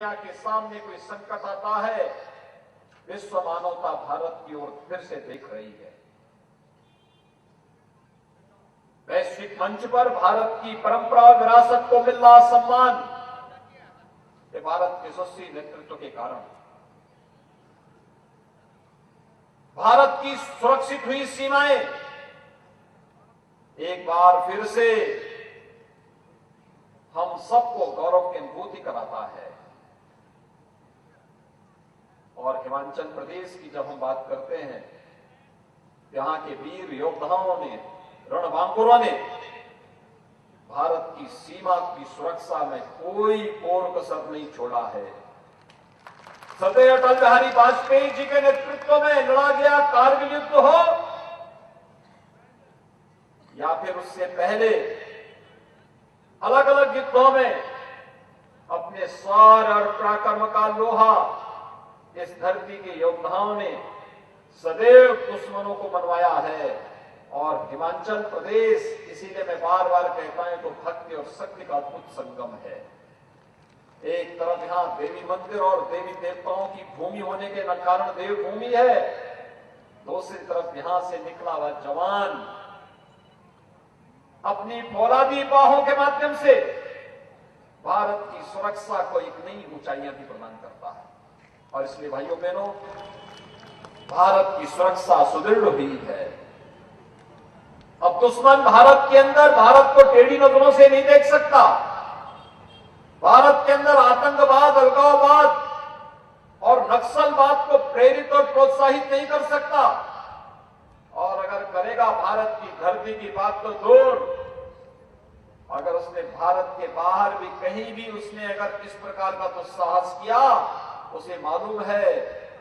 के सामने कोई संकट आता है, विश्व मानवता भारत की ओर फिर से देख रही है। वैश्विक मंच पर भारत की परंपरा और विरासत को मिल रहा सम्मान, ये भारत के यशस्वी नेतृत्व के कारण। भारत की सुरक्षित हुई सीमाएं एक बार फिर से हम सबको गौरव की अनुभूति कराता है। और हिमाचल प्रदेश की जब हम बात करते हैं, यहां के वीर योद्धाओं ने, रणबांकुरों ने भारत की सीमा की सुरक्षा में कोई कोर कसर नहीं छोड़ा है। सरदार अटल बिहारी वाजपेयी जी के नेतृत्व में लड़ा गया कारगिल युद्ध हो या फिर उससे पहले अलग अलग युद्धों में अपने शौर्य और पराक्रम का लोहा इस धरती के योद्धाओं ने सदैव दुश्मनों को मनवाया है। और हिमाचल प्रदेश, इसीलिए मैं बार बार कहता हूं, तो भक्ति और शक्ति का अद्भुत संगम है। एक तरफ यहां देवी मंदिर और देवी देवताओं की भूमि होने के कारण देवभूमि है, दूसरी तरफ यहां से निकला हुआ जवान अपनी फौलादी बाहों के माध्यम से भारत की सुरक्षा को एक नई ऊंचाइयां भी प्रदान करता है। और इसलिए भाइयों बहनों, भारत की सुरक्षा सुदृढ़ हुई है। अब दुश्मन भारत के अंदर भारत को टेढ़ी नजरों से नहीं देख सकता। भारत के अंदर आतंकवाद, अलगाववाद और नक्सलवाद को प्रेरित और प्रोत्साहित नहीं कर सकता। और अगर करेगा भारत की धरती की बात तो दूर, अगर उसने भारत के बाहर भी कहीं भी उसने अगर इस प्रकार का दुस्साहस किया, उसे मालूम है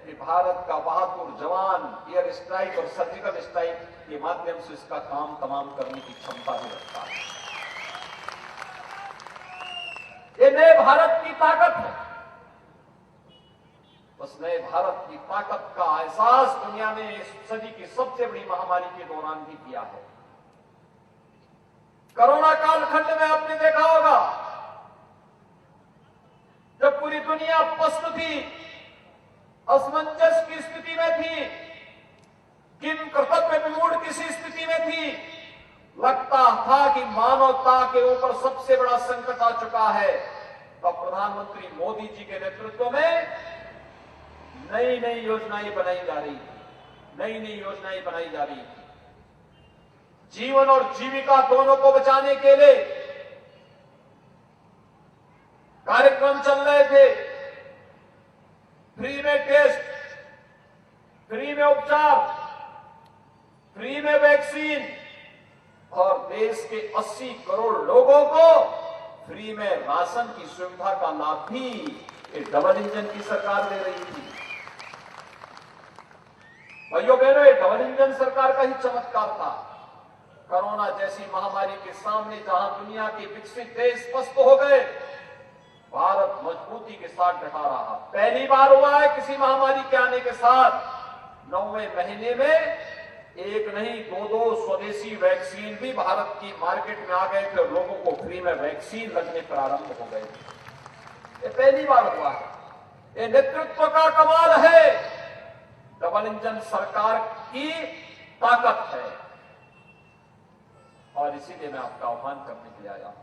कि भारत का बहादुर जवान एयर स्ट्राइक और सर्जिकल स्ट्राइक के माध्यम से इसका काम तमाम करने की क्षमता भी रखता है। ये नए भारत की ताकत है। उस नए भारत की ताकत का एहसास दुनिया ने इस सदी की सबसे बड़ी महामारी के दौरान भी किया है। कोरोना कालखंड में आपने देखा होगा, जब पूरी दुनिया पस्त थी, असमंजस की स्थिति में थी, किम कर्तव्य विमूढ़ किसी स्थिति में थी, लगता था कि मानवता के ऊपर सबसे बड़ा संकट आ चुका है, तो प्रधानमंत्री मोदी जी के नेतृत्व में नई नई योजनाएं बनाई जा रही थी, नई नई योजनाएं बनाई जा रही थी। जीवन और जीविका दोनों को बचाने के लिए कार्यक्रम चल रहे थे। फ्री में टेस्ट, फ्री में उपचार, फ्री में वैक्सीन और देश के 80 करोड़ लोगों को फ्री में राशन की सुविधा का लाभ भी एक डबल इंजन की सरकार दे रही थी। भाइयों बहनों, ये डबल इंजन सरकार का ही चमत्कार था। कोरोना जैसी महामारी के सामने जहां दुनिया के विकसित देश पस्त हो गए, भारत मजबूती के साथ डटा रहा। पहली बार हुआ है किसी महामारी के आने के साथ 9वें महीने में एक नहीं दो स्वदेशी वैक्सीन भी भारत की मार्केट में आ गए थे और लोगों को फ्री में वैक्सीन लगने प्रारंभ हो गए थे। ये पहली बार हुआ है। ये नेतृत्व का कमाल है, डबल इंजन सरकार की ताकत है। और इसीलिए मैं आपका आह्वान करने के लिए आया हूं।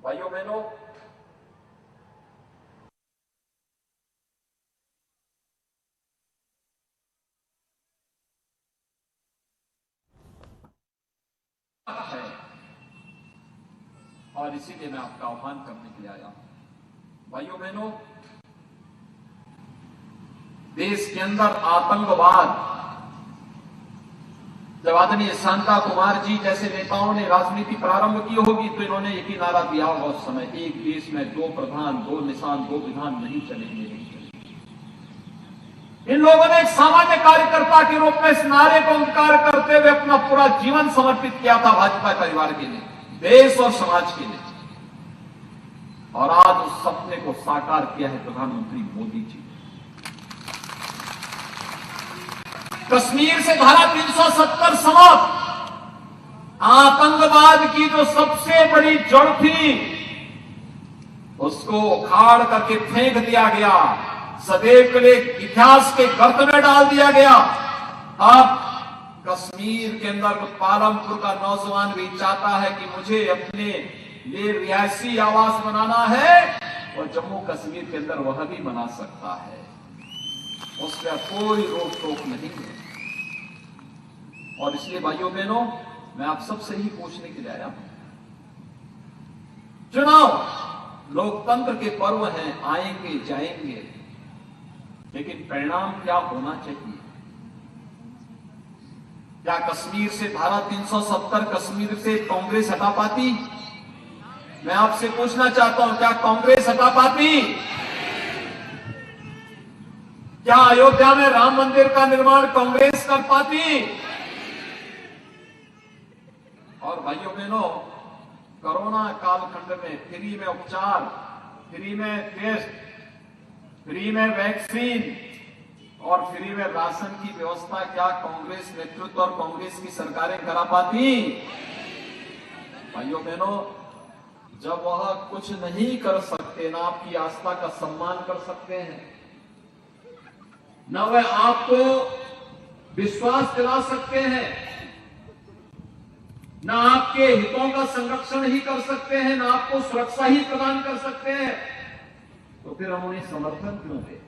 भाइयों बहनों, और इसीलिए मैं आपका आह्वान करने के लिए आया हूं। भाइयों बहनों, देश के अंदर आतंकवाद, जब आदरणीय शांता कुमार जी जैसे नेताओं ने राजनीति प्रारंभ की होगी तो इन्होंने एक ही नारा दिया होगा उस समय, एक देश में दो प्रधान, दो निशान, दो विधान नहीं चलेंगे। इन लोगों ने एक सामान्य कार्यकर्ता के रूप में इस नारे को अंगीकार करते हुए अपना पूरा जीवन समर्पित किया था भाजपा परिवार के लिए, देश और समाज के लिए। और आज उस सपने को साकार किया है प्रधानमंत्री मोदी जी। कश्मीर से धारा 370 समाप्त, आतंकवाद की जो सबसे बड़ी जड़ थी उसको उखाड़ करके फेंक दिया गया, सदैव के लिए इतिहास के गर्त में डाल दिया गया। अब कश्मीर के अंदर पालमपुर का नौजवान भी चाहता है कि मुझे अपने लिए रिहायशी आवास बनाना है, और जम्मू कश्मीर के अंदर वह भी बना सकता है, उसका कोई रोक टोक नहीं है। और इसलिए भाइयों बहनों, मैं आप सबसे ही पूछने के लिए आया हूं, चुनाव लोकतंत्र के पर्व हैं, आएंगे जाएंगे, लेकिन परिणाम क्या होना चाहिए? क्या कश्मीर से धारा 370 कश्मीर से कांग्रेस हटा पाती? मैं आपसे पूछना चाहता हूं, क्या कांग्रेस हटा पाती? क्या अयोध्या में राम मंदिर का निर्माण कांग्रेस कर पाती? और भाइयों बहनों, कोरोना कालखंड में फ्री में उपचार, फ्री में टेस्ट, फ्री में वैक्सीन और फ्री में राशन की व्यवस्था क्या कांग्रेस नेतृत्व और कांग्रेस की सरकारें करा पाती? भाइयों बहनों, जब वह कुछ नहीं कर सकते, ना आपकी आस्था का सम्मान कर सकते हैं, न वह आपको विश्वास दिला सकते हैं, न आपके हितों का संरक्षण ही कर सकते हैं, न आपको सुरक्षा ही प्रदान कर सकते हैं, तो फिर हम उन्हें समर्थन क्यों दें?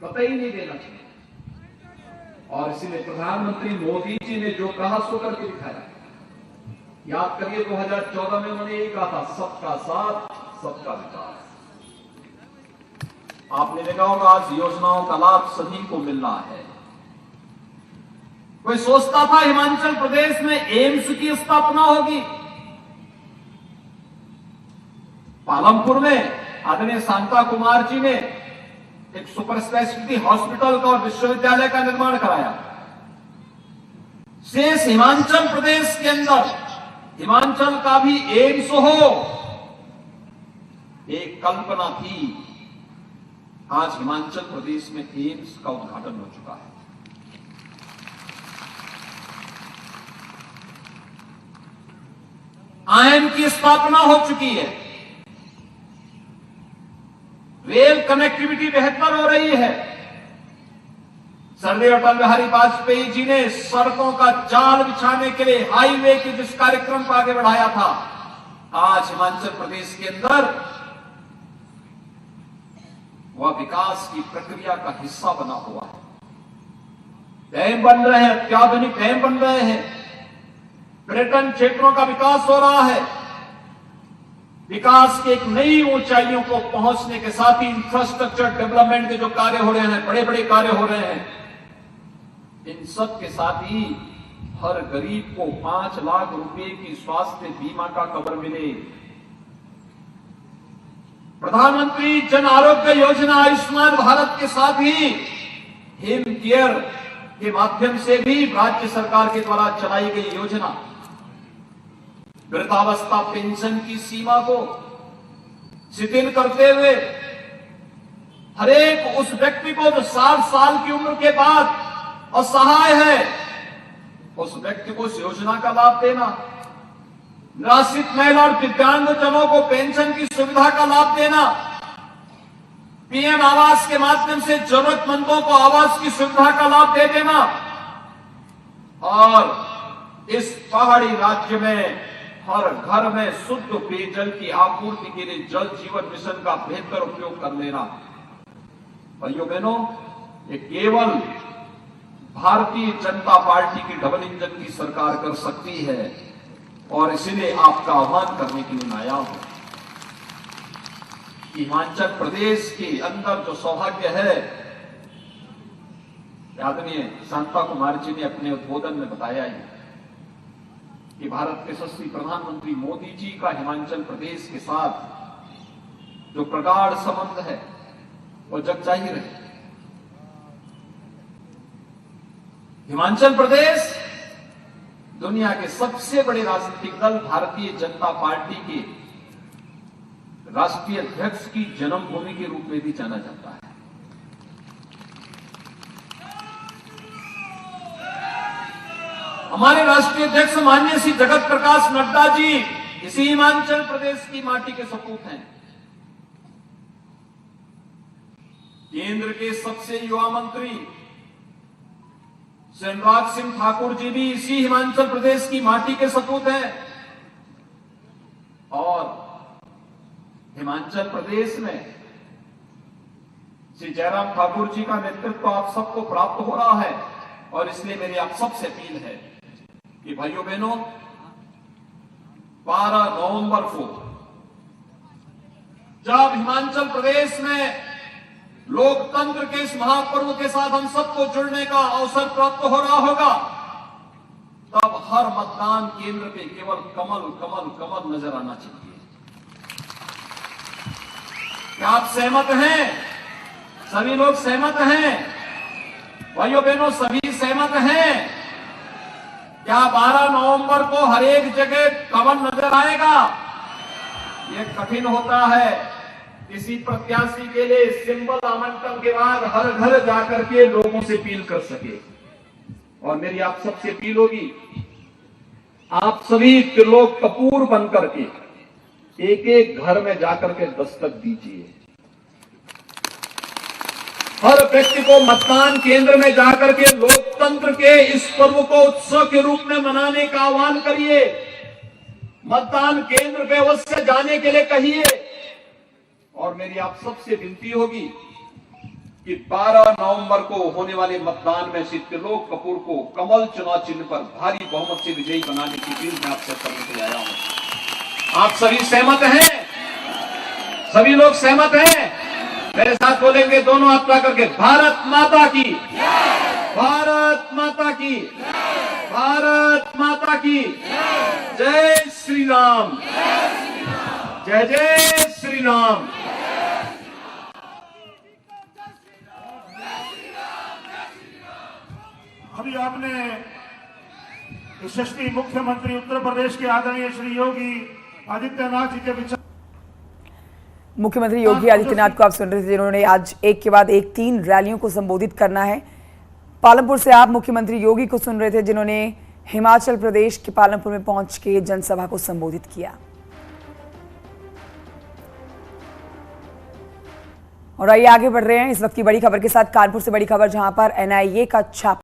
कतई नहीं देना चाहिए। और इसीलिए प्रधानमंत्री मोदी जी ने जो कहा सो करके दिखाया। याद करिए 2014 में उन्होंने यही कहा था, सबका साथ सबका विकास। आपने देखा होगा आज योजनाओं का लाभ सभी को मिल रहा है। कोई सोचता था हिमाचल प्रदेश में एम्स की स्थापना होगी? पालमपुर में आदरणीय शांता कुमार जी ने एक सुपर स्पेशलिटी हॉस्पिटल का और विश्वविद्यालय का निर्माण कराया। शेष हिमाचल प्रदेश के अंदर हिमाचल का भी एम्स हो, एक कल्पना थी। आज हिमाचल प्रदेश में एम्स का उद्घाटन हो चुका है। आईएम की स्थापना हो चुकी है। रेल कनेक्टिविटी बेहतर हो रही है। सरदार अटल बिहारी वाजपेयी जी ने सड़कों का जाल बिछाने के लिए हाईवे के जिस कार्यक्रम को आगे बढ़ाया था, आज हिमाचल प्रदेश के अंदर वह विकास की प्रक्रिया का हिस्सा बना हुआ है। डैम बन रहे हैं, अत्याधुनिक डैम बन रहे हैं, पर्यटन क्षेत्रों का विकास हो रहा है। विकास के एक नई ऊंचाइयों को पहुंचने के साथ ही इंफ्रास्ट्रक्चर डेवलपमेंट के जो कार्य हो रहे हैं, बड़े बड़े कार्य हो रहे हैं, इन सब के साथ ही हर गरीब को 5 लाख रुपए की स्वास्थ्य बीमा का कवर मिले। प्रधानमंत्री जन आरोग्य योजना आयुष्मान भारत के साथ ही हिम केयर के माध्यम से भी राज्य सरकार के द्वारा चलाई गई योजना वृद्धावस्था पेंशन की सीमा को शिथिल करते हुए हरेक उस व्यक्ति को जो 60 साल की उम्र के बाद असहाय है, उस व्यक्ति को इस योजना का लाभ देना, निराश्रित महिला और दिव्यांगजनों को पेंशन की सुविधा का लाभ देना, पीएम आवास के माध्यम से जरूरतमंदों को आवास की सुविधा का लाभ दे देना, और इस पहाड़ी राज्य में हर घर में शुद्ध पेयजल की आपूर्ति के लिए जल जीवन मिशन का बेहतर उपयोग कर लेना। भाइयों बहनों, ये केवल भारतीय जनता पार्टी की डबल इंजन की सरकार कर सकती है, और इसीलिए आपका आह्वान करने के लिए मैं आया हूं। हिमाचल प्रदेश के अंदर जो सौभाग्य है, आदरणीय शांता कुमार जी ने अपने उद्बोधन में बताया ही कि भारत के यशस्वी प्रधानमंत्री मोदी जी का हिमाचल प्रदेश के साथ जो प्रगाढ़ संबंध है वो जग जाहिर है। हिमाचल प्रदेश दुनिया के सबसे बड़े राजनीतिक दल भारतीय जनता पार्टी के राष्ट्रीय अध्यक्ष की जन्मभूमि के रूप में भी जाना जाता है। हमारे राष्ट्रीय अध्यक्ष माननीय श्री जगत प्रकाश नड्डा जी इसी हिमाचल प्रदेश की माटी के सपूत हैं। केंद्र के सबसे युवा मंत्री शिवराज सिंह ठाकुर जी भी इसी हिमाचल प्रदेश की माटी के सपूत हैं। और हिमाचल प्रदेश में श्री जयराम ठाकुर जी का नेतृत्व आप सबको प्राप्त हो रहा है। और इसलिए मेरी आप सबसे अपील है कि भाइयों बहनों, 12 नवंबर को जब हिमाचल प्रदेश में लोकतंत्र के इस महापर्व के साथ हम सबको जुड़ने का अवसर प्राप्त हो रहा होगा, तब हर मतदान केंद्र पे केवल कमल कमल कमल नजर आना चाहिए। क्या आप सहमत हैं? सभी लोग सहमत हैं? भाइयों बहनों, सभी सहमत हैं? क्या 12 नवंबर को हर एक जगह कमल नजर आएगा? यह कठिन होता है किसी प्रत्याशी के लिए सिंबल आवंटन के बाद हर घर जाकर के लोगों से अपील कर सके। और मेरी आप सबसे अपील होगी, आप सभी त्रिलोक कपूर बनकर के एक एक घर में जाकर के दस्तक दीजिए। हर व्यक्ति को मतदान केंद्र में जाकर के लोकतंत्र के इस पर्व को उत्सव के रूप में मनाने का आह्वान करिए। मतदान केंद्र पे अवश्य जाने के लिए कहिए। और मेरी आप सबसे विनती होगी कि 12 नवंबर को होने वाले मतदान में श्री त्रिलोक कपूर को कमल चुनाव चिन्ह पर भारी बहुमत से विजयी बनाने की अपील मैं आपसे करने के लिए आया हूं। आप सभी सहमत हैं? सभी लोग सहमत हैं? मेरे साथ बोलेंगे दोनों हाथ ला करके, भारत माता की, भारत माता की, भारत माता की जय श्री राम, जय जय श्री राम। अभी आपने यशस्वी मुख्यमंत्री उत्तर प्रदेश के आदरणीय श्री योगी आदित्यनाथ जी के विचार। मुख्यमंत्री योगी आदित्यनाथ को आप सुन रहे थे, जिन्होंने आज एक के बाद एक 3 रैलियों को संबोधित करना है। पालमपुर से आप मुख्यमंत्री योगी को सुन रहे थे, जिन्होंने हिमाचल प्रदेश के पालमपुर में पहुंच के जनसभा को संबोधित किया। और आइए आगे बढ़ रहे हैं इस वक्त की बड़ी खबर के साथ। कानपुर से बड़ी खबर, जहां पर एनआईए का छापा